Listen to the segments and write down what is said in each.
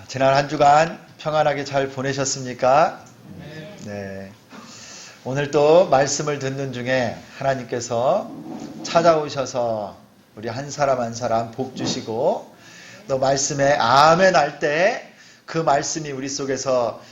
지난 한 주간 평안하게 잘 보내셨습니까? 네. 오늘 또 말씀을 듣는 중에 하나님께서 찾아오셔서 우리 한 사람 한 사람 복 주시고 또 말씀에 아멘 할 때 그 말씀이 우리 속에서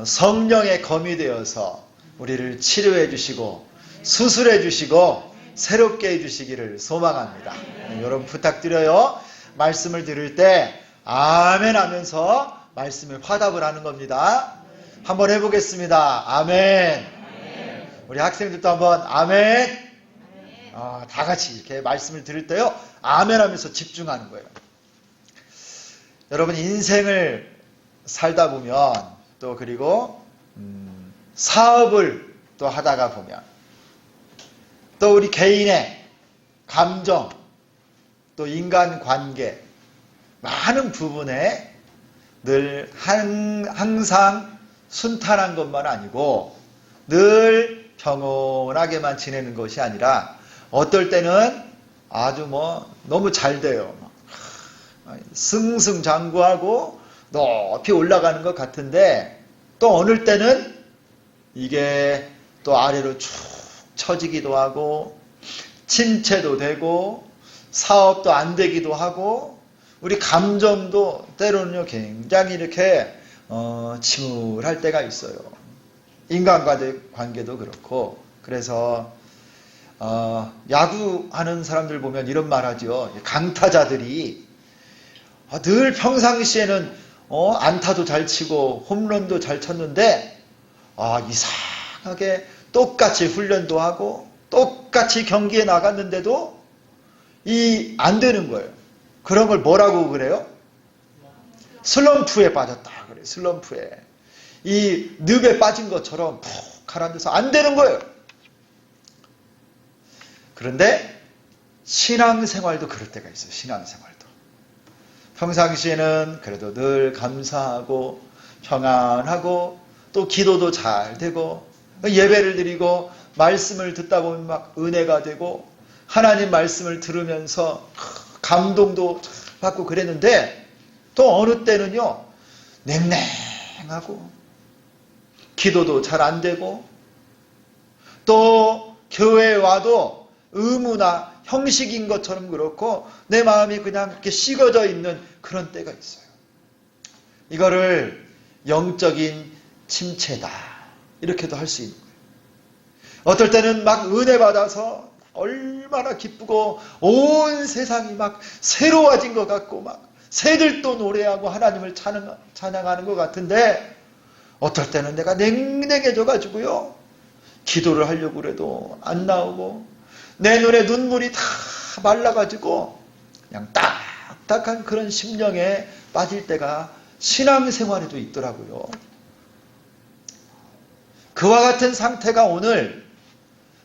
성령의 검이 되어서 우리를 치료해 주시고 수술해 주시고 새롭게 해 주시기를 소망합니다. 여러분 부탁드려요. 말씀을 들을 때 아멘 하면서 말씀에 화답을 하는 겁니다. 한번 해보겠습니다. 아멘. 우리 학생들도 한번 아멘. 다 같이 이렇게 말씀을 들을 때요 아멘 하면서 집중하는 거예요. 여러분 인생을 살다 보면 또 그리고 사업을 또 하다가 보면 또 우리 개인의 감정 또 인간관계 많은 부분에 늘 항상 순탄한 것만 아니고 늘 평온하게만 지내는 것이 아니라 어떨 때는 아주 너무 잘 돼요. 승승장구하고 높이 올라가는 것 같은데 또 어느 때는 이게 또 아래로 쭉 처지기도 하고 침체도 되고 사업도 안 되기도 하고 우리 감정도 때로는요 굉장히 이렇게 침울할 때가 있어요. 인간과의 관계도 그렇고 그래서 야구하는 사람들 보면 이런 말 하죠. 강타자들이 늘 평상시에는 안타도 잘 치고 홈런도 잘 쳤는데 이상하게 똑같이 훈련도 하고 똑같이 경기에 나갔는데도 안 되는 거예요. 그런 걸 뭐라고 그래요? 슬럼프에 빠졌다 그래요. 슬럼프에. 이 늪에 빠진 것처럼 푹 가라앉아서 안 되는 거예요. 그런데 신앙생활도 그럴 때가 있어요. 신앙생활도. 평상시에는 그래도 늘 감사하고 평안하고 또 기도도 잘 되고 예배를 드리고 말씀을 듣다 보면 막 은혜가 되고 하나님 말씀을 들으면서 감동도 받고 그랬는데 또 어느 때는요 냉랭하고 기도도 잘 안 되고 또 교회에 와도 의무나 형식인 것처럼 그렇고 내 마음이 그냥 이렇게 식어져 있는 그런 때가 있어요. 이거를 영적인 침체다 이렇게도 할 수 있는 거예요. 어떨 때는 막 은혜 받아서 얼마나 기쁘고 온 세상이 막 새로워진 것 같고 막 새들도 노래하고 하나님을 찬양하는 것 같은데 어떨 때는 내가 냉랭해져 가지고요 기도를 하려고 그래도 안 나오고 내 눈에 눈물이 다 말라가지고 그냥 딱딱한 그런 심령에 빠질 때가 신앙생활에도 있더라고요. 그와 같은 상태가 오늘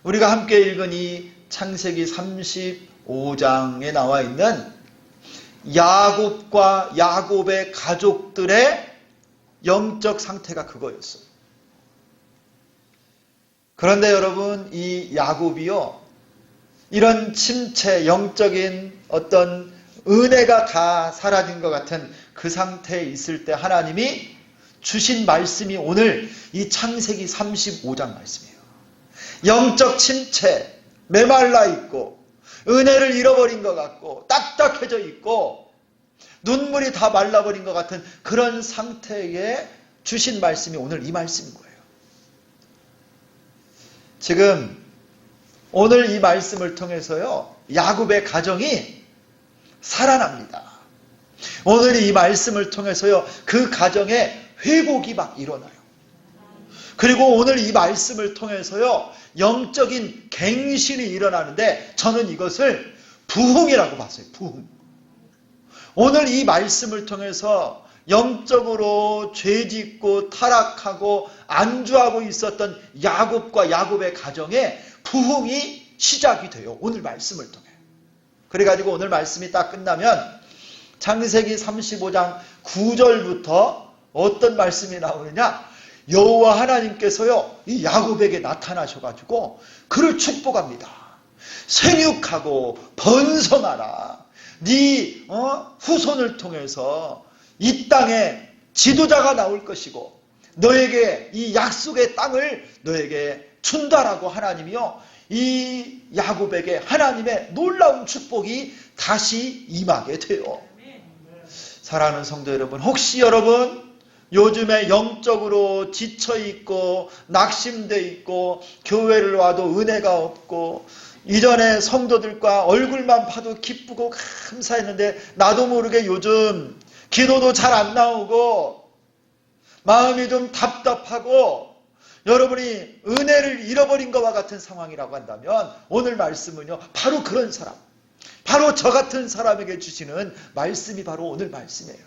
우리가 함께 읽은 이 창세기 35장에 나와 있는 야곱과 야곱의 가족들의 영적 상태가 그거였어요. 그런데 여러분 이 야곱이요 이런 침체, 영적인 어떤 은혜가 다 사라진 것 같은 그 상태에 있을 때 하나님이 주신 말씀이 오늘 이 창세기 35장 말씀이에요. 영적 침체, 메말라 있고 은혜를 잃어버린 것 같고 딱딱해져 있고 눈물이 다 말라버린 것 같은 그런 상태에 주신 말씀이 오늘 이 말씀인 거예요. 지금 오늘 이 말씀을 통해서요 야곱의 가정이 살아납니다. 오늘 이 말씀을 통해서요 그 가정에 회복이 막 일어나요. 그리고 오늘 이 말씀을 통해서요 영적인 갱신이 일어나는데 저는 이것을 부흥이라고 봤어요. 부흥. 오늘 이 말씀을 통해서 영적으로 죄짓고 타락하고 안주하고 있었던 야곱과 야곱의 가정에 부흥이 시작이 돼요. 오늘 말씀을 통해. 그래가지고 오늘 말씀이 딱 끝나면 창세기 35장 9절부터 어떤 말씀이 나오느냐 여호와 하나님께서요 이 야곱에게 나타나셔가지고 그를 축복합니다. 생육하고 번성하라. 네 후손을 통해서 이 땅에 지도자가 나올 것이고 너에게 이 약속의 땅을 너에게 준다라고 하나님이요, 이 야곱에게 하나님의 놀라운 축복이 다시 임하게 돼요. 사랑하는 성도 여러분, 혹시 여러분 요즘에 영적으로 지쳐있고 낙심돼 있고 교회를 와도 은혜가 없고 이전에 성도들과 얼굴만 봐도 기쁘고 감사했는데 나도 모르게 요즘 기도도 잘 안 나오고 마음이 좀 답답하고 여러분이 은혜를 잃어버린 것과 같은 상황이라고 한다면 오늘 말씀은요, 바로 그런 사람, 바로 저 같은 사람에게 주시는 말씀이 바로 오늘 말씀이에요.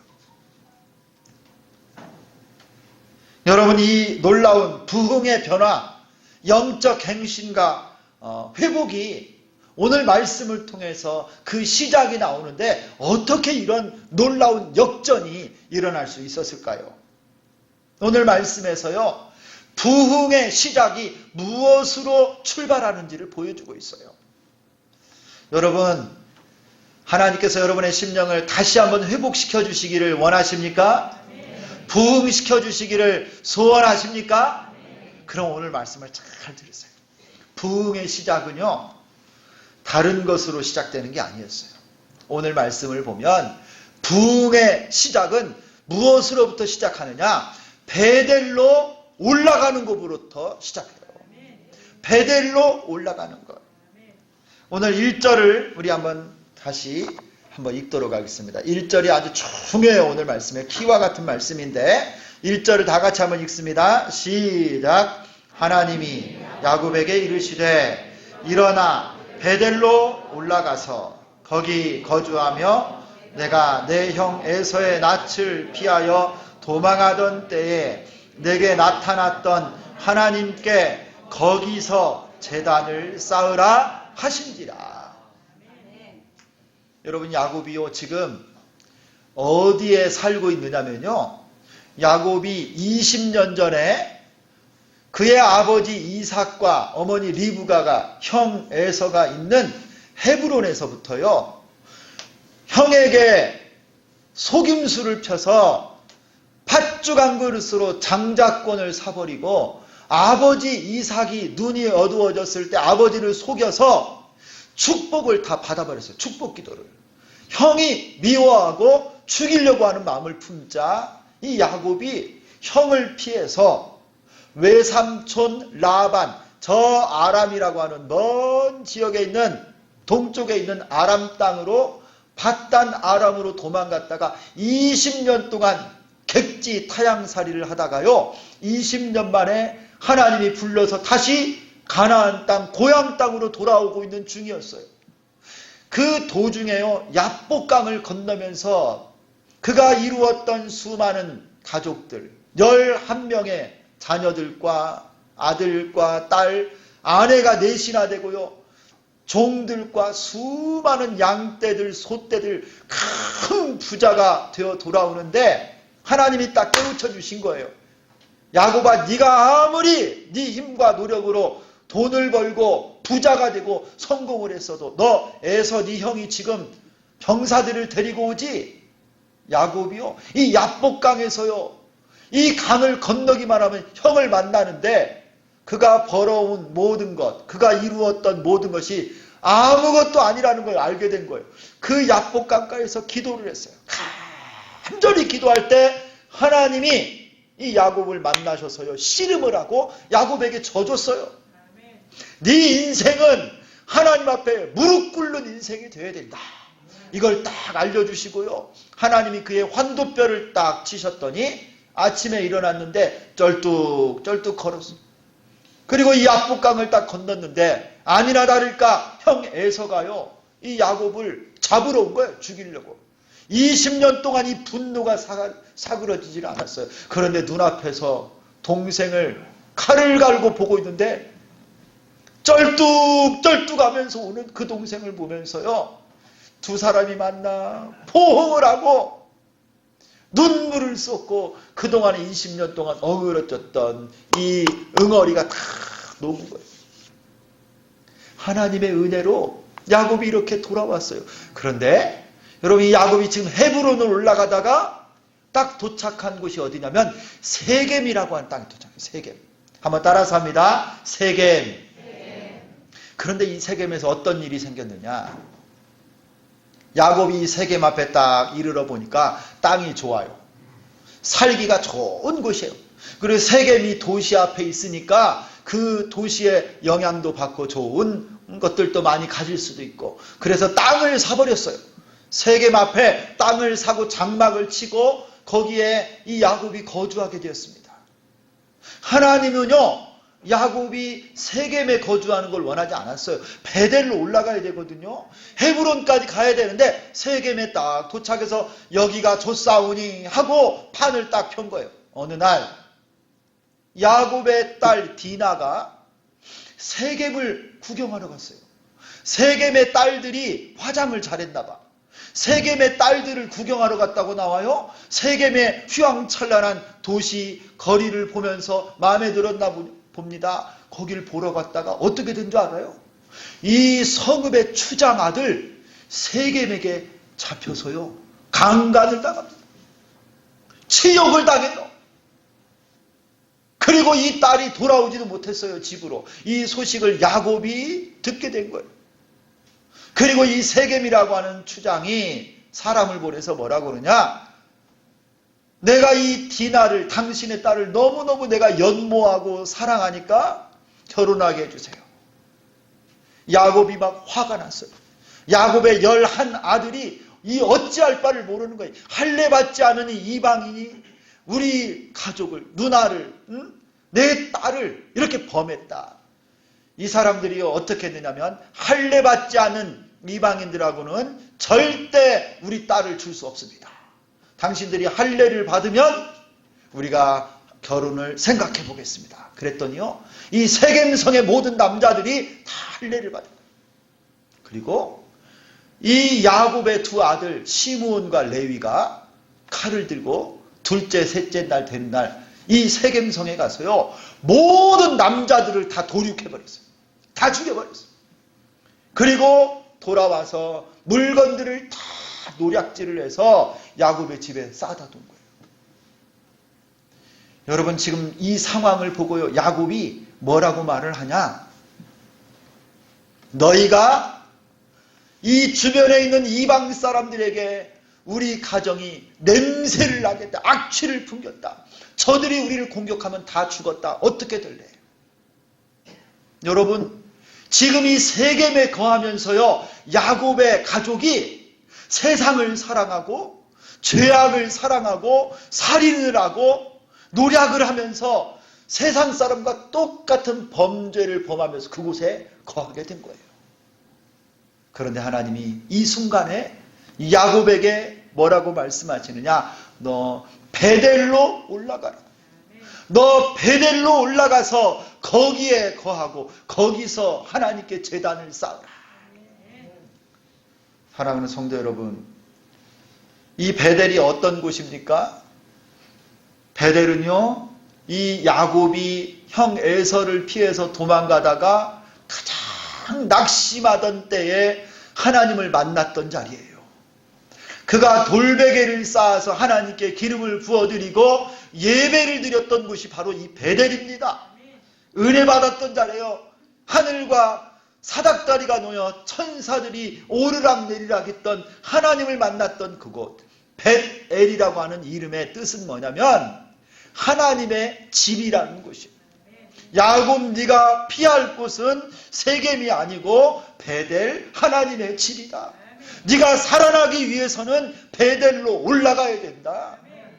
여러분, 이 놀라운 부흥의 변화, 영적 행신과 회복이 오늘 말씀을 통해서 그 시작이 나오는데 어떻게 이런 놀라운 역전이 일어날 수 있었을까요? 오늘 말씀에서요, 부흥의 시작이 무엇으로 출발하는지를 보여주고 있어요. 여러분, 하나님께서 여러분의 심령을 다시 한번 회복시켜 주시기를 원하십니까? 부흥시켜 주시기를 소원하십니까? 그럼 오늘 말씀을 잘 들으세요. 부흥의 시작은요, 다른 것으로 시작되는 게 아니었어요. 오늘 말씀을 보면 부흥의 시작은 무엇으로부터 시작하느냐? 베델로 올라가는 것부터 시작해요. 베델로 올라가는 것. 오늘 1절을 우리 다시 한번 읽도록 하겠습니다. 1절이 아주 중요해요. 오늘 말씀에 키와 같은 말씀인데 1절을 다 같이 한번 읽습니다. 시작. 하나님이 야곱에게 이르시되 일어나 베델로 올라가서 거기 거주하며 내가 내 형 에서의 낯을 피하여 도망하던 때에 내게 나타났던 하나님께 거기서 제단을 쌓으라 하신지라. 여러분, 야곱이요, 지금 어디에 살고 있느냐면요, 야곱이 20년 전에 그의 아버지 이삭과 어머니 리브가가 형 에서가 있는 헤브론에서부터요, 형에게 속임수를 펴서 팥죽 한 그릇으로 장자권을 사버리고 아버지 이삭이 눈이 어두워졌을 때 아버지를 속여서 축복을 다 받아버렸어요. 축복 기도를. 형이 미워하고 죽이려고 하는 마음을 품자 이 야곱이 형을 피해서 외삼촌 라반, 저 아람이라고 하는 먼 지역에 있는 동쪽에 있는 아람 땅으로 밧단 아람으로 도망갔다가 20년 동안 객지 타향살이를 하다가요, 20년 만에 하나님이 불러서 다시 가나안 땅, 고향 땅으로 돌아오고 있는 중이었어요. 그 도중에요, 야복강을 건너면서 그가 이루었던 수많은 가족들, 11명의 자녀들과 아들과 딸, 아내가 넷이나 되고요, 종들과 수많은 양떼들, 소떼들, 큰 부자가 되어 돌아오는데 하나님이 딱 깨우쳐 주신 거예요. 야곱아, 네가 아무리 네 힘과 노력으로 돈을 벌고 부자가 되고 성공을 했어도 너 에서 네 형이 지금 병사들을 데리고 오지? 야곱이요, 이 야복강에서요, 이 강을 건너기만 하면 형을 만나는데 그가 벌어온 모든 것, 그가 이루었던 모든 것이 아무것도 아니라는 걸 알게 된 거예요. 그 야복강가에서 기도를 했어요. 간절히 기도할 때 하나님이 이 야곱을 만나셔서요, 씨름을 하고 야곱에게 져줬어요. 네 인생은 하나님 앞에 무릎 꿇는 인생이 되어야 된다. 이걸 딱 알려주시고요, 하나님이 그의 환도뼈를 딱 치셨더니 아침에 일어났는데 쩔뚝쩔뚝 걸었어. 그리고 이 야복강을 딱 건넜는데 아니나 다를까 형 에서가요, 이 야곱을 잡으러 온 거예요. 죽이려고. 20년 동안 이 분노가 사그러지질 않았어요. 그런데 눈앞에서 동생을 칼을 갈고 보고 있는데 쩔뚝쩔뚝하면서 오는 그 동생을 보면서요, 두 사람이 만나 포옹을 하고 눈물을 쏟고 그동안에 20년 동안 어그러졌던 이 응어리가 다 녹은 거예요. 하나님의 은혜로 야곱이 이렇게 돌아왔어요. 그런데 여러분, 이 야곱이 지금 헤브론을 올라가다가 딱 도착한 곳이 어디냐면 세겜이라고 하는 땅에 도착해요. 세겜. 한번 따라서 합니다. 세겜. 그런데 이 세겜에서 어떤 일이 생겼느냐. 야곱이 세겜 앞에 딱 이르러 보니까 땅이 좋아요. 살기가 좋은 곳이에요. 그리고 세겜이 도시 앞에 있으니까 그 도시의 영향도 받고 좋은 것들도 많이 가질 수도 있고, 그래서 땅을 사버렸어요. 세겜 앞에 땅을 사고 장막을 치고 거기에 이 야곱이 거주하게 되었습니다. 하나님은요, 야곱이 세겜에 거주하는 걸 원하지 않았어요. 베델로 올라가야 되거든요. 헤브론까지 가야 되는데 세겜에 딱 도착해서 여기가 좋사오니 하고 판을 딱 편 거예요. 어느 날 야곱의 딸 디나가 세겜을 구경하러 갔어요. 세겜의 딸들이 화장을 잘했나 봐. 세겜의 딸들을 구경하러 갔다고 나와요. 세겜의 휘황찬란한 도시 거리를 보면서 마음에 들었나 봅니다. 거기를 보러 갔다가 어떻게 된 줄 알아요? 이 성읍의 추장 아들 세겜에게 잡혀서요, 강간을 당합니다. 치욕을 당해요. 그리고 이 딸이 돌아오지도 못했어요, 집으로. 이 소식을 야곱이 듣게 된 거예요. 그리고 이 세겜이라고 하는 추장이 사람을 보내서 뭐라고 그러냐, 내가 이 디나를, 당신의 딸을 너무너무 내가 연모하고 사랑하니까 결혼하게 해주세요. 야곱이 막 화가 났어요. 야곱의 11 아들이 이 어찌할 바를 모르는 거예요. 할례 받지 않은 이 이방인이 우리 가족을, 누나를, 내 딸을 이렇게 범했다. 이 사람들이 어떻게 했느냐면, 할례 받지 않은 이방인들하고는 절대 우리 딸을 줄 수 없습니다. 당신들이 할례를 받으면 우리가 결혼을 생각해 보겠습니다. 그랬더니요, 이 세겜성의 모든 남자들이 다 할례를 받은 거예요. 그리고 이 야곱의 2 아들 시므온과 레위가 칼을 들고 둘째, 셋째 날 되는 날 이 세겜성에 가서요, 모든 남자들을 다 도륙해버렸어요. 다 죽여버렸어요. 그리고 돌아와서 물건들을 다 노략질을 해서 야곱의 집에 싸다 둔 거예요. 여러분, 지금 이 상황을 보고요, 야곱이 뭐라고 말을 하냐? 너희가 이 주변에 있는 이방 사람들에게 우리 가정이 냄새를 나게 했다. 악취를 풍겼다. 저들이 우리를 공격하면 다 죽었다. 어떻게 될래? 여러분, 지금 이 세겜에 거하면서요, 야곱의 가족이 세상을 사랑하고 죄악을 사랑하고 살인을 하고 노략을 하면서 세상 사람과 똑같은 범죄를 범하면서 그곳에 거하게 된 거예요. 그런데 하나님이 이 순간에 야곱에게 뭐라고 말씀하시느냐? 너 베델로 올라가라. 너 베델로 올라가서 거기에 거하고 거기서 하나님께 제단을 쌓으라. 사랑하는 성도 여러분, 이 베델이 어떤 곳입니까? 베델은요, 이 야곱이 형 에서를 피해서 도망가다가 가장 낙심하던 때에 하나님을 만났던 자리예요. 그가 돌베개를 쌓아서 하나님께 기름을 부어드리고 예배를 드렸던 곳이 바로 이 베델입니다. 은혜 받았던 자리예요. 하늘과 사닥다리가 놓여 천사들이 오르락내리락 했던, 하나님을 만났던 그곳 벳엘이라고 하는 이름의 뜻은 뭐냐면 하나님의 집이라는 곳이에요. 야곱, 네가 피할 곳은 세겜이 아니고 베델, 하나님의 집이다. 네가 살아나기 위해서는 베델로 올라가야 된다.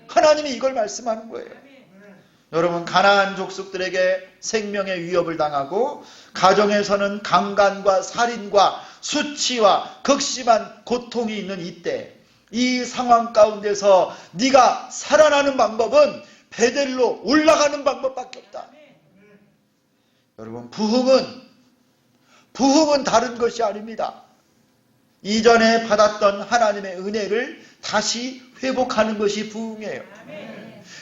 하나님이 이걸 말씀하는 거예요. 여러분, 가나안 족속들에게 생명의 위협을 당하고 가정에서는 강간과 살인과 수치와 극심한 고통이 있는 이때, 이 상황 가운데서 네가 살아나는 방법은 베델로 올라가는 방법밖에 없다. 여러분, 부흥은 다른 것이 아닙니다. 이전에 받았던 하나님의 은혜를 다시 회복하는 것이 부흥이에요.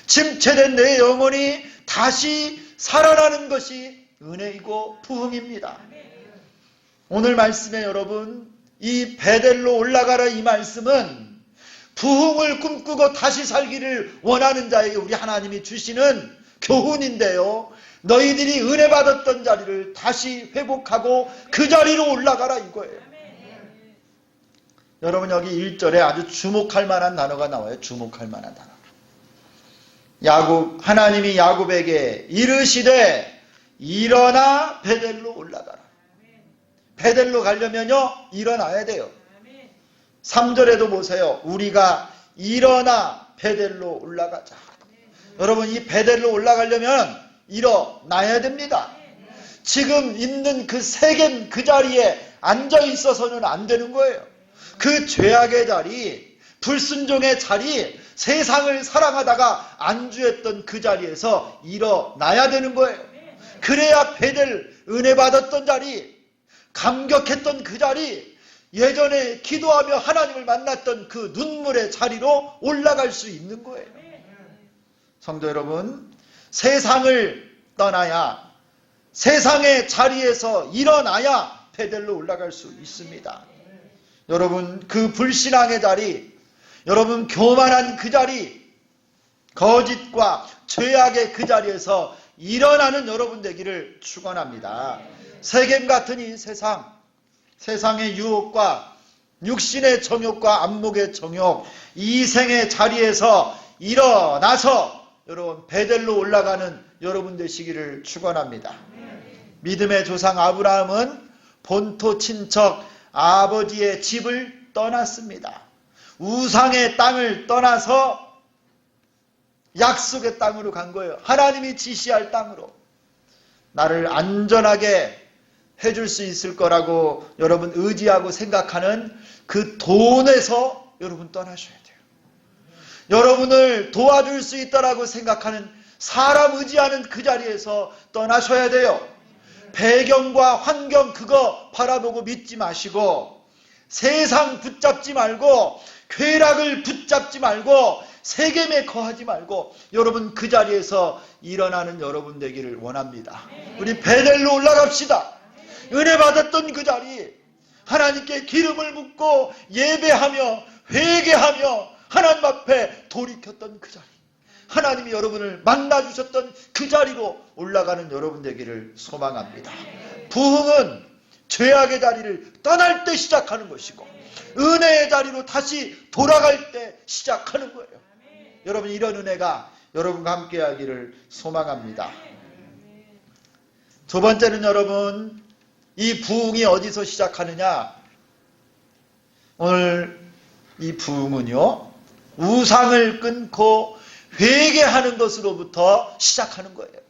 침체된 내 영혼이 다시 살아나는 것이 은혜이고 부흥입니다. 오늘 말씀에 여러분, 이 베델로 올라가라 이 말씀은 부흥을 꿈꾸고 다시 살기를 원하는 자에게 우리 하나님이 주시는 교훈인데요. 너희들이 은혜 받았던 자리를 다시 회복하고 그 자리로 올라가라 이거예요. 여러분 여기 1절에 아주 주목할 만한 단어가 나와요. 주목할 만한 단어. 하나님이 야곱에게 이르시되 일어나 베델로 올라가라. 베델로 가려면요 일어나야 돼요. 3절에도 보세요. 우리가 일어나 베델로 올라가자. 여러분 이 베델로 올라가려면 일어나야 됩니다. 지금 있는 그 세겜 그 자리에 앉아 있어서는 안 되는 거예요. 그 죄악의 자리, 불순종의 자리, 세상을 사랑하다가 안주했던 그 자리에서 일어나야 되는 거예요. 그래야 베델 은혜 받았던 자리, 감격했던 그 자리, 예전에 기도하며 하나님을 만났던 그 눈물의 자리로 올라갈 수 있는 거예요. 성도 여러분, 세상을 떠나야, 세상의 자리에서 일어나야 베델로 올라갈 수 있습니다. 여러분 그 불신앙의 자리, 여러분 교만한 그 자리, 거짓과 죄악의 그 자리에서 일어나는 여러분 되기를 축원합니다. 세겜 같은 이 세상, 세상의 유혹과 육신의 정욕과 안목의 정욕, 이생의 자리에서 일어나서 여러분 베델로 올라가는 여러분 되시기를 축원합니다. 믿음의 조상 아브라함은 본토 친척 아버지의 집을 떠났습니다. 우상의 땅을 떠나서 약속의 땅으로 간 거예요. 하나님이 지시할 땅으로. 나를 안전하게 해줄 수 있을 거라고 여러분 의지하고 생각하는 그 돈에서 여러분 떠나셔야 돼요. 여러분을 도와줄 수 있다라고 생각하는 사람 의지하는 그 자리에서 떠나셔야 돼요. 배경과 환경 그거 바라보고 믿지 마시고, 세상 붙잡지 말고, 쾌락을 붙잡지 말고, 세겜에 거하지 말고 여러분 그 자리에서 일어나는 여러분 되기를 원합니다. 우리 베델로 올라갑시다. 은혜 받았던 그 자리, 하나님께 기름을 붓고 예배하며 회개하며 하나님 앞에 돌이켰던 그 자리, 하나님이 여러분을 만나주셨던 그 자리로 올라가는 여러분 되기를 소망합니다. 부흥은 죄악의 자리를 떠날 때 시작하는 것이고 은혜의 자리로 다시 돌아갈 때 시작하는 거예요. 여러분 이런 은혜가 여러분과 함께 하기를 소망합니다. 두 번째는 여러분 이 부흥이 어디서 시작하느냐? 오늘 이 부흥은요 우상을 끊고 회개하는 것으로부터 시작하는 거예요.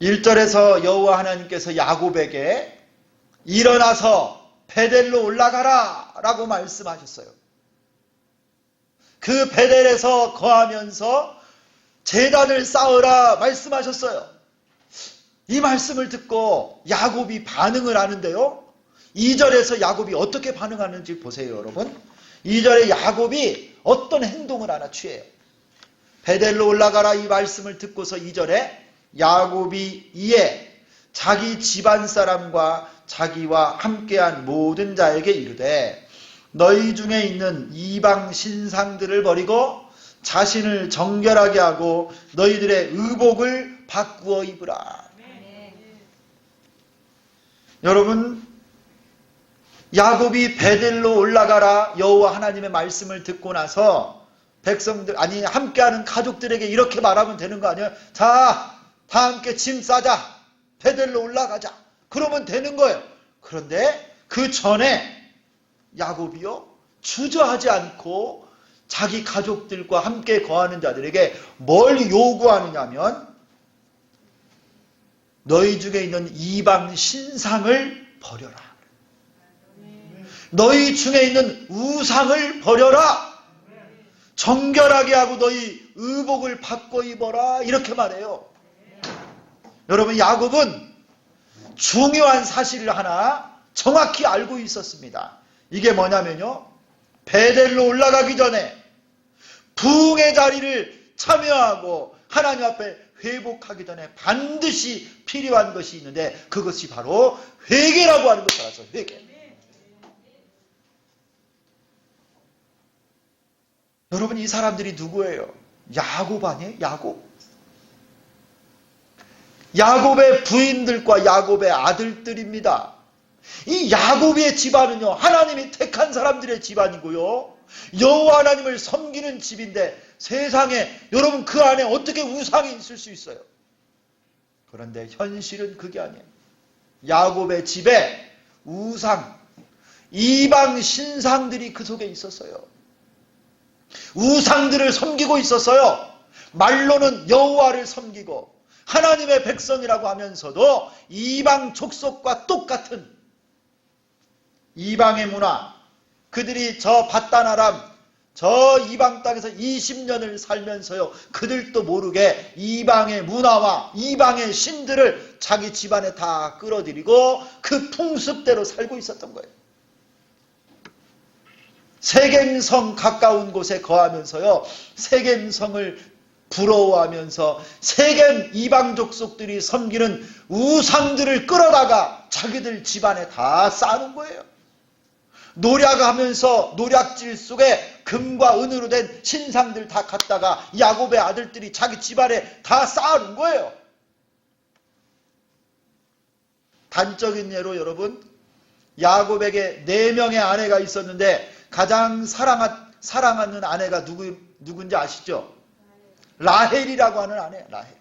1절에서 여호와 하나님께서 야곱에게 일어나서 베델로 올라가라 라고 말씀하셨어요. 그 베델에서 거하면서 제단을 쌓으라 말씀하셨어요. 이 말씀을 듣고 야곱이 반응을 하는데요. 2절에서 야곱이 어떻게 반응하는지 보세요, 여러분. 2절에 야곱이 어떤 행동을 하나 취해요. 베델로 올라가라 이 말씀을 듣고서 2절에 야곱이 이에 자기 집안 사람과 자기와 함께한 모든 자에게 이르되 너희 중에 있는 이방 신상들을 버리고 자신을 정결하게 하고 너희들의 의복을 바꾸어 입으라. 여러분 야곱이 베델로 올라가라 여호와 하나님의 말씀을 듣고 나서 백성들 아니 함께하는 가족들에게 이렇게 말하면 되는 거 아니에요? 자, 다 함께 짐 싸자. 베델로 올라가자. 그러면 되는 거예요. 그런데 그 전에 야곱이요 주저하지 않고 자기 가족들과 함께 거하는 자들에게 뭘 요구하느냐면 너희 중에 있는 이방 신상을 버려라. 너희 중에 있는 우상을 버려라. 정결하게 하고 너희 의복을 바꿔 입어라. 이렇게 말해요. 여러분 야곱은 중요한 사실을 하나 정확히 알고 있었습니다. 이게 뭐냐면요. 베델로 올라가기 전에 부흥의 자리를 참여하고 하나님 앞에 회복하기 전에 반드시 필요한 것이 있는데 그것이 바로 회개라고 하는 것을 알아서 회개. 여러분, 이 사람들이 누구예요? 야곱 아니에요? 야곱의 부인들과 야곱의 아들들입니다. 이 야곱의 집안은요, 하나님이 택한 사람들의 집안이고요, 여호와 하나님을 섬기는 집인데, 세상에 여러분 그 안에 어떻게 우상이 있을 수 있어요? 그런데 현실은 그게 아니에요. 야곱의 집에 우상, 이방 신상들이 그 속에 있었어요. 우상들을 섬기고 있었어요. 말로는 여호와를 섬기고 하나님의 백성이라고 하면서도 이방 족속과 똑같은 이방의 문화, 그들이 저 밧단 아람, 저 이방 땅에서 20년을 살면서요, 그들도 모르게 이방의 문화와 이방의 신들을 자기 집안에 다 끌어들이고 그 풍습대로 살고 있었던 거예요. 세겜성 가까운 곳에 거하면서요, 세겜성을 부러워하면서 세겜 이방 족속들이 섬기는 우상들을 끌어다가 자기들 집안에 다 쌓는 거예요. 노략하면서 노략질 속에 금과 은으로 된 신상들 다 갖다가 야곱의 아들들이 자기 집안에 다 쌓아놓은 거예요. 단적인 예로 여러분, 야곱에게 4명의 아내가 있었는데 가장 사랑하는 아내가 누군지 아시죠? 라헬이라고 하는 아내예요. 라헬.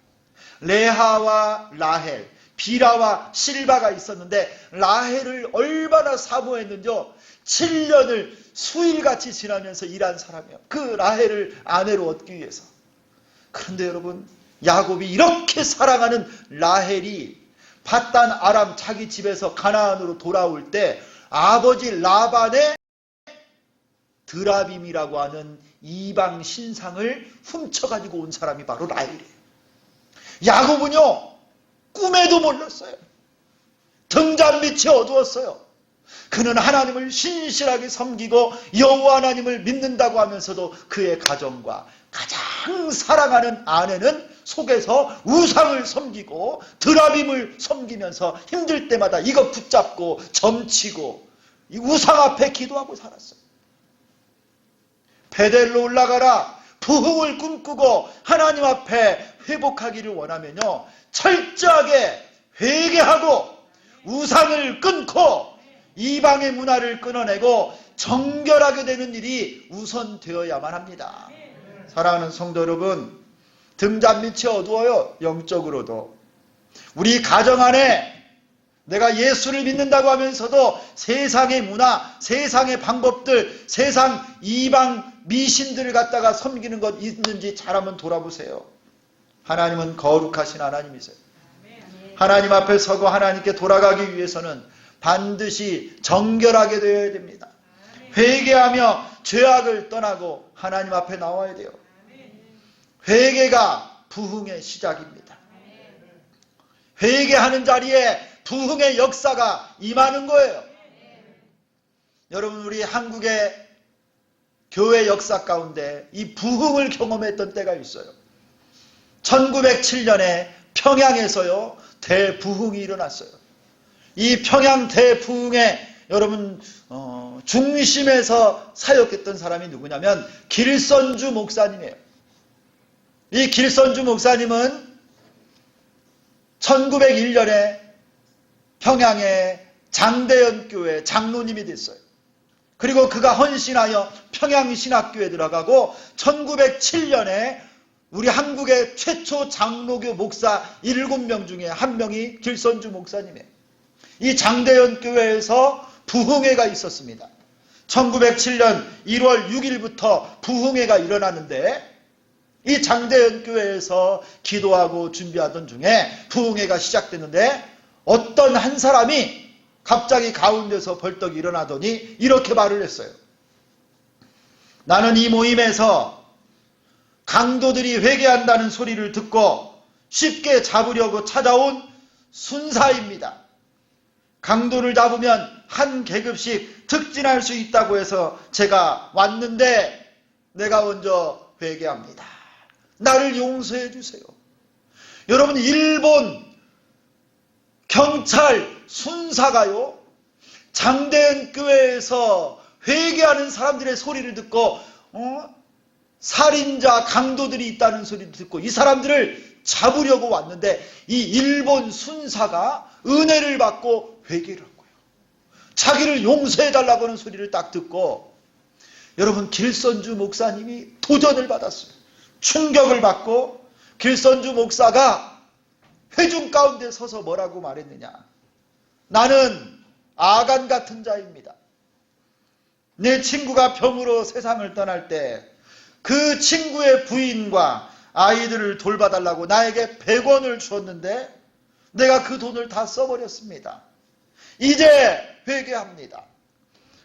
레하와 라헬, 비라와 실바가 있었는데 라헬을 얼마나 사모했는지요. 7년을 수일같이 지나면서 일한 사람이에요. 그 라헬을 아내로 얻기 위해서. 그런데 여러분, 야곱이 이렇게 사랑하는 라헬이 밧단 아람 자기 집에서 가나안으로 돌아올 때 아버지 라반의 드라빔이라고 하는 이방 신상을 훔쳐가지고 온 사람이 바로 라헬이에요. 야곱은요, 꿈에도 몰랐어요. 등잔빛이 어두웠어요. 그는 하나님을 신실하게 섬기고 여호와 하나님을 믿는다고 하면서도 그의 가정과 가장 사랑하는 아내는 속에서 우상을 섬기고 드라빔을 섬기면서 힘들 때마다 이거 붙잡고 점치고 이 우상 앞에 기도하고 살았어요. 베델로 올라가라, 부흥을 꿈꾸고 하나님 앞에 회복하기를 원하면요, 철저하게 회개하고 우상을 끊고 이방의 문화를 끊어내고 정결하게 되는 일이 우선되어야만 합니다. 사랑하는 성도 여러분, 등잔빛이 어두워요. 영적으로도. 우리 가정 안에 내가 예수를 믿는다고 하면서도 세상의 문화, 세상의 방법들, 세상 이방 미신들을 갖다가 섬기는 것 있는지 잘 한번 돌아보세요. 하나님은 거룩하신 하나님이세요. 하나님 앞에 서고 하나님께 돌아가기 위해서는 반드시 정결하게 되어야 됩니다. 회개하며 죄악을 떠나고 하나님 앞에 나와야 돼요. 회개가 부흥의 시작입니다. 회개하는 자리에 부흥의 역사가 임하는 거예요. 여러분, 우리 한국의 교회 역사 가운데 이 부흥을 경험했던 때가 있어요. 1907년에 평양에서요, 대부흥이 일어났어요. 이 평양 대부흥에 여러분 중심에서 사역했던 사람이 누구냐면 길선주 목사님이에요. 이 길선주 목사님은 1901년에 평양의 장대연 교회 장로님이 됐어요. 그리고 그가 헌신하여 평양신학교에 들어가고 1907년에 우리 한국의 최초 장로교 목사 7명 중에 한 명이 길선주 목사님이에요. 이 장대연 교회에서 부흥회가 있었습니다. 1907년 1월 6일부터 부흥회가 일어나는데 이 장대연 교회에서 기도하고 준비하던 중에 부흥회가 시작됐는데 어떤 한 사람이 갑자기 가운데서 벌떡 일어나더니 이렇게 말을 했어요. 나는 이 모임에서 강도들이 회개한다는 소리를 듣고 쉽게 잡으려고 찾아온 순사입니다. 강도를 잡으면 한 계급씩 특진할 수 있다고 해서 제가 왔는데 내가 먼저 회개합니다. 나를 용서해 주세요. 여러분, 일본 경찰 순사가요, 장대연 교회에서 회개하는 사람들의 소리를 듣고 살인자 강도들이 있다는 소리를 듣고 이 사람들을 잡으려고 왔는데 이 일본 순사가 은혜를 받고 회개를 한 거예요. 자기를 용서해달라고 하는 소리를 딱 듣고 여러분 길선주 목사님이 도전을 받았어요. 충격을 받고 길선주 목사가 회중 가운데 서서 뭐라고 말했느냐. 나는 아간 같은 자입니다. 내 친구가 병으로 세상을 떠날 때 그 친구의 부인과 아이들을 돌봐달라고 나에게 100원을 주었는데 내가 그 돈을 다 써버렸습니다. 이제 회개합니다.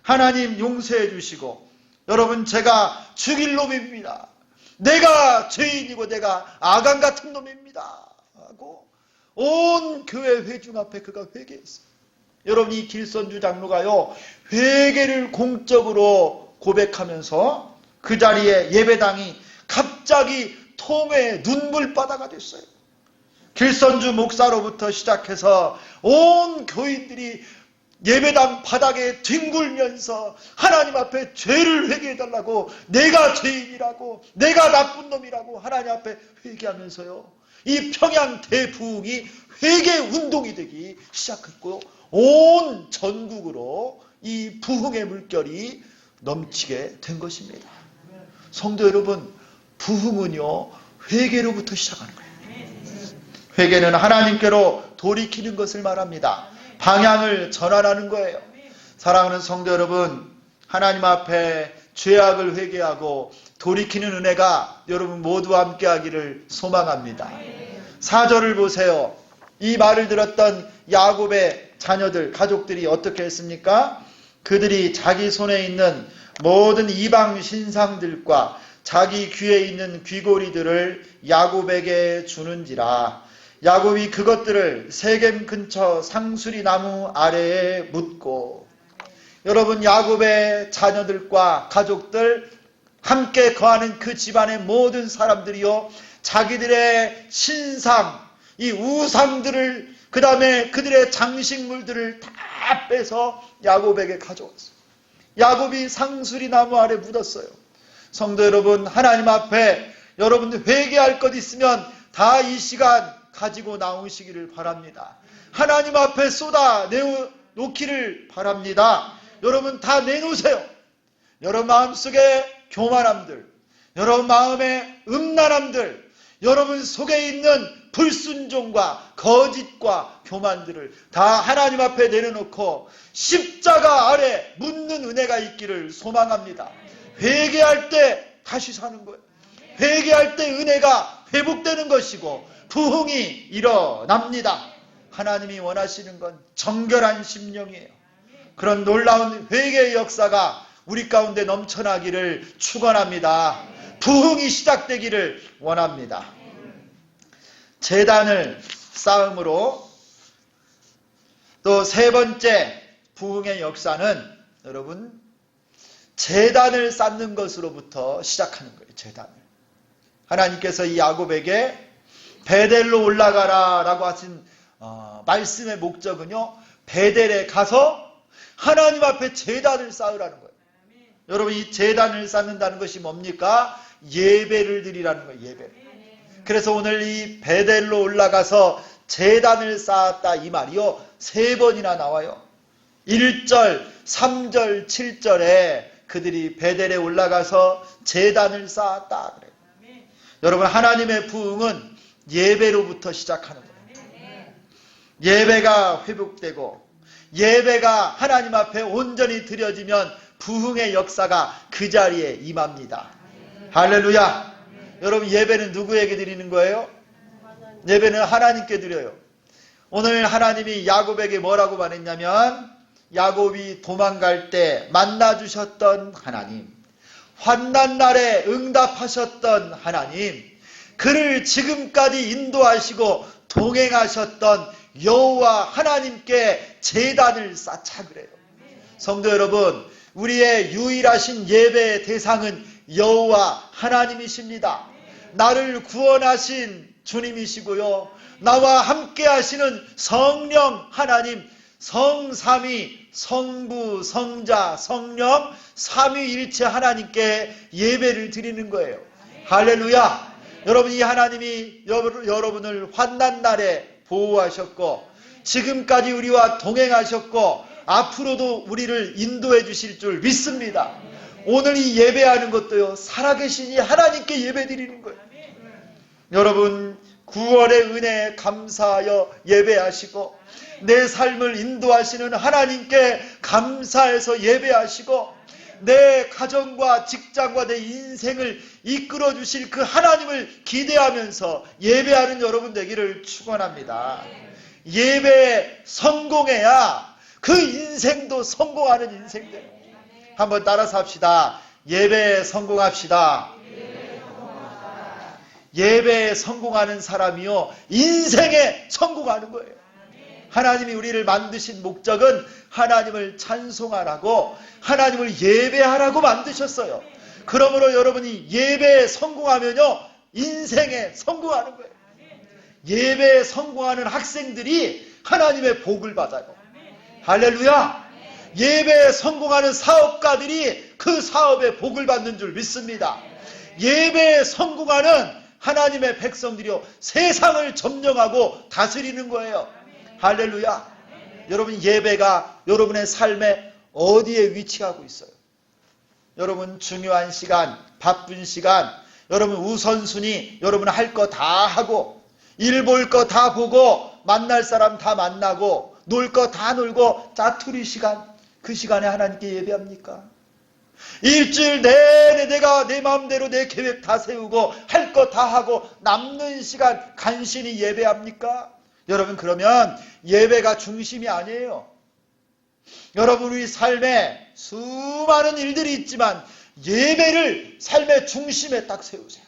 하나님 용서해 주시고 여러분 제가 죽일 놈입니다. 내가 죄인이고 내가 아간 같은 놈입니다. 하고 온 교회 회중 앞에 그가 회개했어요. 여러분 이 길선주 장로가요 회개를 공적으로 고백하면서 그 자리에 예배당이 갑자기 통의 눈물바다가 됐어요. 길선주 목사로부터 시작해서 온 교인들이 예배당 바닥에 뒹굴면서 하나님 앞에 죄를 회개해달라고 내가 죄인이라고 내가 나쁜 놈이라고 하나님 앞에 회개하면서요. 이 평양 대부흥이 회개 운동이 되기 시작했고 온 전국으로 이 부흥의 물결이 넘치게 된 것입니다. 성도 여러분, 부흥은요 회개로부터 시작하는 거예요. 회개는 하나님께로 돌이키는 것을 말합니다. 방향을 전환하는 거예요. 사랑하는 성도 여러분, 하나님 앞에 죄악을 회개하고 돌이키는 은혜가 여러분 모두와 함께 하기를 소망합니다. 4절을 보세요. 이 말을 들었던 야곱의 자녀들, 가족들이 어떻게 했습니까? 그들이 자기 손에 있는 모든 이방 신상들과 자기 귀에 있는 귀고리들을 야곱에게 주는지라. 야곱이 그것들을 세겜 근처 상수리 나무 아래에 묻고. 여러분 야곱의 자녀들과 가족들 함께 거하는 그 집안의 모든 사람들이요 자기들의 신상, 이 우상들을 그 다음에 그들의 장식물들을 다 빼서 야곱에게 가져왔어요. 야곱이 상수리 나무 아래 묻었어요. 성도 여러분, 하나님 앞에 여러분 회개할 것 있으면 다 이 시간 가지고 나오시기를 바랍니다. 하나님 앞에 쏟아 내놓기를 바랍니다. 여러분 다 내놓으세요. 여러분 마음속에 교만함들, 여러분 마음에 음란함들, 여러분 속에 있는 불순종과 거짓과 교만들을 다 하나님 앞에 내려놓고 십자가 아래 묻는 은혜가 있기를 소망합니다. 회개할 때 다시 사는 거예요. 회개할 때 은혜가 회복되는 것이고 부흥이 일어납니다. 하나님이 원하시는 건 정결한 심령이에요. 그런 놀라운 회개의 역사가 우리 가운데 넘쳐나기를 축원합니다. 부흥이 시작되기를 원합니다. 제단을 쌓음으로 또 세 번째 부흥의 역사는 여러분 제단을 쌓는 것으로부터 시작하는 거예요. 제단을. 하나님께서 이 야곱에게 베델로 올라가라 라고 하신 말씀의 목적은요. 베델에 가서 하나님 앞에 제단을 쌓으라는 거예요. 여러분 이 제단을 쌓는다는 것이 뭡니까? 예배를 드리라는 거예요. 예배를. 그래서 오늘 이 베델로 올라가서 제단을 쌓았다 이 말이요. 3번이나 나와요. 1절, 3절, 7절에 그들이 베델에 올라가서 제단을 쌓았다 그래요. 여러분 하나님의 부흥은 예배로부터 시작하는 거예요. 예배가 회복되고 예배가 하나님 앞에 온전히 드려지면 부흥의 역사가 그 자리에 임합니다. 할렐루야. 여러분 예배는 누구에게 드리는 거예요? 예배는 하나님께 드려요. 오늘 하나님이 야곱에게 뭐라고 말했냐면 야곱이 도망갈 때 만나주셨던 하나님, 환난 날에 응답하셨던 하나님, 그를 지금까지 인도하시고 동행하셨던 여호와 하나님께 제단을 쌓자 그래요. 성도 여러분, 우리의 유일하신 예배의 대상은 여호와 하나님이십니다. 나를 구원하신 주님이시고요. 나와 함께 하시는 성령 하나님, 성삼위, 성부, 성자, 성령, 삼위일체 하나님께 예배를 드리는 거예요. 할렐루야. 여러분, 이 하나님이 여러분을 환난 날에 보호하셨고 지금까지 우리와 동행하셨고 앞으로도 우리를 인도해 주실 줄 믿습니다. 오늘 이 예배하는 것도요, 살아계신 이 하나님께 예배드리는 거예요. 여러분, 구원의 은혜에 감사하여 예배하시고 내 삶을 인도하시는 하나님께 감사해서 예배하시고 내 가정과 직장과 내 인생을 이끌어 주실 그 하나님을 기대하면서 예배하는 여러분 되기를 축원합니다. 예배에 성공해야 그 인생도 성공하는 인생들. 한번 따라서 합시다. 예배에 성공합시다. 예배에 성공하는 사람이요, 인생에 성공하는 거예요. 하나님이 우리를 만드신 목적은 하나님을 찬송하라고, 하나님을 예배하라고 만드셨어요. 그러므로 여러분이 예배에 성공하면요, 인생에 성공하는 거예요. 예배에 성공하는 학생들이 하나님의 복을 받아요. 할렐루야. 예배에 성공하는 사업가들이 그 사업에 복을 받는 줄 믿습니다. 예배에 성공하는 하나님의 백성들이요, 세상을 점령하고 다스리는 거예요. 할렐루야. 여러분, 예배가 여러분의 삶에 어디에 위치하고 있어요? 여러분, 중요한 시간, 바쁜 시간, 여러분 우선순위, 여러분 할 거 다 하고 일 볼 거 다 보고 만날 사람 다 만나고 놀 거 다 놀고 짜투리 시간, 그 시간에 하나님께 예배합니까? 일주일 내내 내가 내 마음대로 내 계획 다 세우고 할 거 다 하고 남는 시간 간신히 예배합니까? 여러분, 그러면 예배가 중심이 아니에요. 여러분, 우리 삶에 수많은 일들이 있지만 예배를 삶의 중심에 딱 세우세요.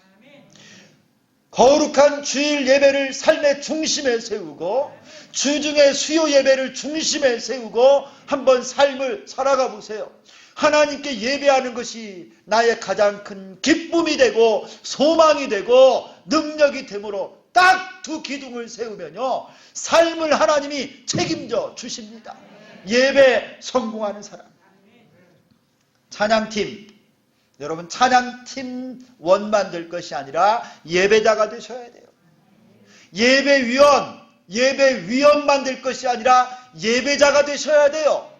거룩한 주일 예배를 삶의 중심에 세우고 주중에 수요 예배를 중심에 세우고 한번 삶을 살아가 보세요. 하나님께 예배하는 것이 나의 가장 큰 기쁨이 되고 소망이 되고 능력이 되므로 딱 두 기둥을 세우면요, 삶을 하나님이 책임져 주십니다. 예배 성공하는 사람. 찬양팀, 여러분, 찬양팀 원만 될 것이 아니라 예배자가 되셔야 돼요. 예배위원만 될 것이 아니라 예배자가 되셔야 돼요.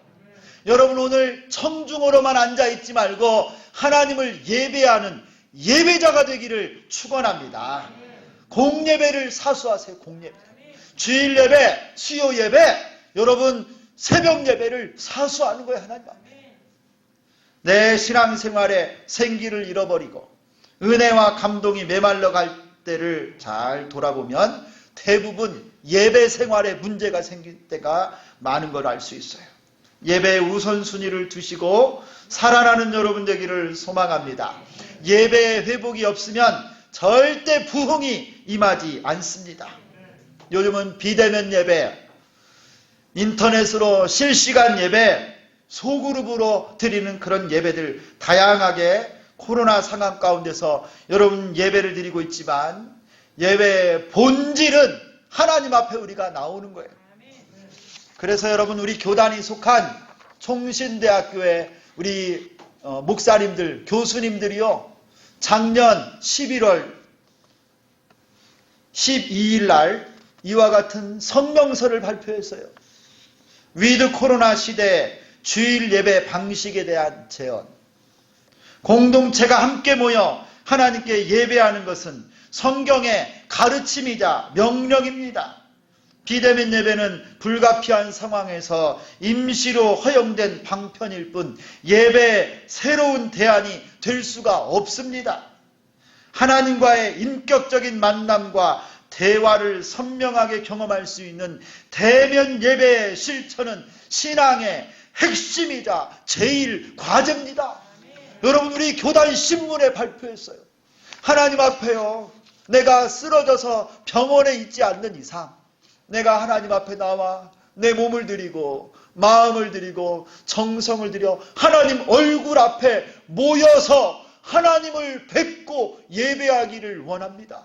여러분, 오늘 청중으로만 앉아있지 말고 하나님을 예배하는 예배자가 되기를 축원합니다. 공예배를 사수하세요. 공예배. 주일 예배, 수요 예배, 여러분 새벽 예배를 사수하는 거예요. 하나님 앞에. 내 신앙생활에 생기를 잃어버리고 은혜와 감동이 메말라 갈 때를 잘 돌아보면 대부분 예배 생활에 문제가 생길 때가 많은 걸 알 수 있어요. 예배의 우선순위를 두시고 살아나는 여러분 되기를 소망합니다. 예배의 회복이 없으면 절대 부흥이 임하지 않습니다. 요즘은 비대면 예배, 인터넷으로 실시간 예배, 소그룹으로 드리는 그런 예배들 다양하게 코로나 상황 가운데서 여러분 예배를 드리고 있지만 예배의 본질은 하나님 앞에 우리가 나오는 거예요. 그래서 여러분, 우리 교단이 속한 총신대학교의 우리 목사님들, 교수님들이요, 작년 11월 12일 날 이와 같은 성명서를 발표했어요. 위드 코로나 시대 주일 예배 방식에 대한 제언. 공동체가 함께 모여 하나님께 예배하는 것은 성경의 가르침이자 명령입니다. 비대면 예배는 불가피한 상황에서 임시로 허용된 방편일 뿐 예배의 새로운 대안이 될 수가 없습니다. 하나님과의 인격적인 만남과 대화를 선명하게 경험할 수 있는 대면 예배의 실천은 신앙의 핵심이자 제일 과제입니다. 여러분, 우리 교단 신문에 발표했어요. 하나님 앞에요, 내가 쓰러져서 병원에 있지 않는 이상 내가 하나님 앞에 나와 내 몸을 드리고 마음을 드리고 정성을 드려 하나님 얼굴 앞에 모여서 하나님을 뵙고 예배하기를 원합니다.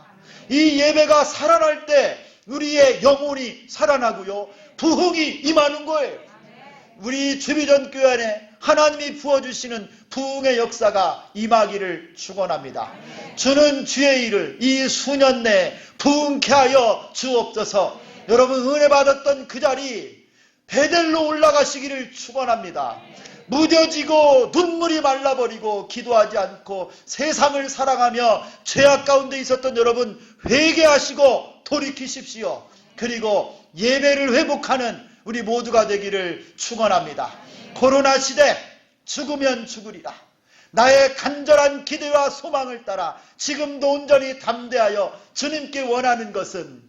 이 예배가 살아날 때 우리의 영혼이 살아나고요, 부흥이 임하는 거예요. 우리 주비전 교회 안에 하나님이 부어주시는 부흥의 역사가 임하기를 축원합니다. 주는 주의 일을 이 수년 내에 부흥케 하여 주옵소서. 여러분 은혜 받았던 그 자리 베델로 올라가시기를 축원합니다. 무뎌지고 눈물이 말라버리고 기도하지 않고 세상을 사랑하며 죄악 가운데 있었던 여러분 회개하시고 돌이키십시오. 그리고 예배를 회복하는 우리 모두가 되기를 축원합니다. 코로나 시대 죽으면 죽으리라. 나의 간절한 기대와 소망을 따라 지금도 온전히 담대하여 주님께 원하는 것은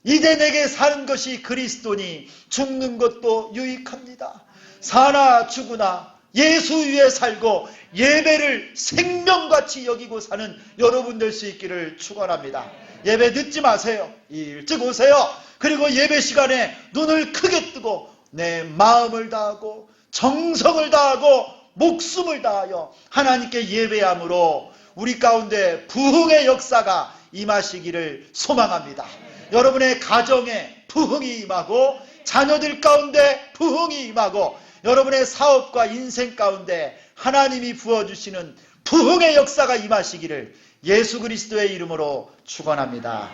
이제 내게 사는 것이 그리스도니 죽는 것도 유익합니다. 사나 죽으나 예수 위에 살고 예배를 생명같이 여기고 사는 여러분 될 수 있기를 축원합니다. 예배 늦지 마세요. 일찍 오세요. 그리고 예배 시간에 눈을 크게 뜨고 내 마음을 다하고 정성을 다하고 목숨을 다하여 하나님께 예배함으로 우리 가운데 부흥의 역사가 임하시기를 소망합니다. 여러분의 가정에 부흥이 임하고 자녀들 가운데 부흥이 임하고 여러분의 사업과 인생 가운데 하나님이 부어주시는 부흥의 역사가 임하시기를 예수 그리스도의 이름으로 축원합니다.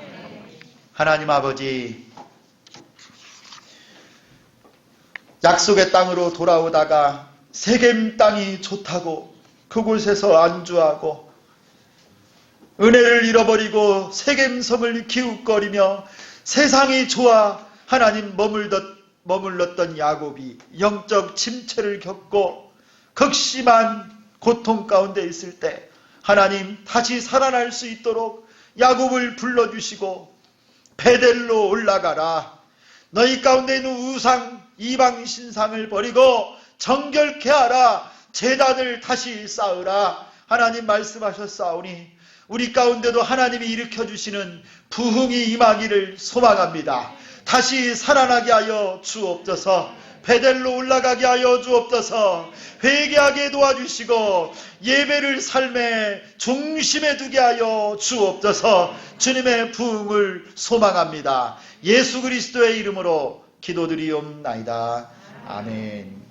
하나님 아버지, 약속의 땅으로 돌아오다가 세겜 땅이 좋다고 그곳에서 안주하고 은혜를 잃어버리고 세겜섬을 기웃거리며 세상이 좋아 하나님 머물렀던 야곱이 영적 침체를 겪고 극심한 고통 가운데 있을 때 하나님 다시 살아날 수 있도록 야곱을 불러주시고 베델로 올라가라. 너희 가운데 있는 우상 이방 신상을 버리고 정결케 하라. 제단을 다시 쌓으라. 하나님 말씀하셨사오니 우리 가운데도 하나님이 일으켜주시는 부흥이 임하기를 소망합니다. 다시 살아나게 하여 주옵소서. 베델로 올라가게 하여 주옵소서. 회개하게 도와주시고 예배를 삶의 중심에 두게 하여 주옵소서. 주님의 부흥을 소망합니다. 예수 그리스도의 이름으로 기도드리옵나이다. 아멘.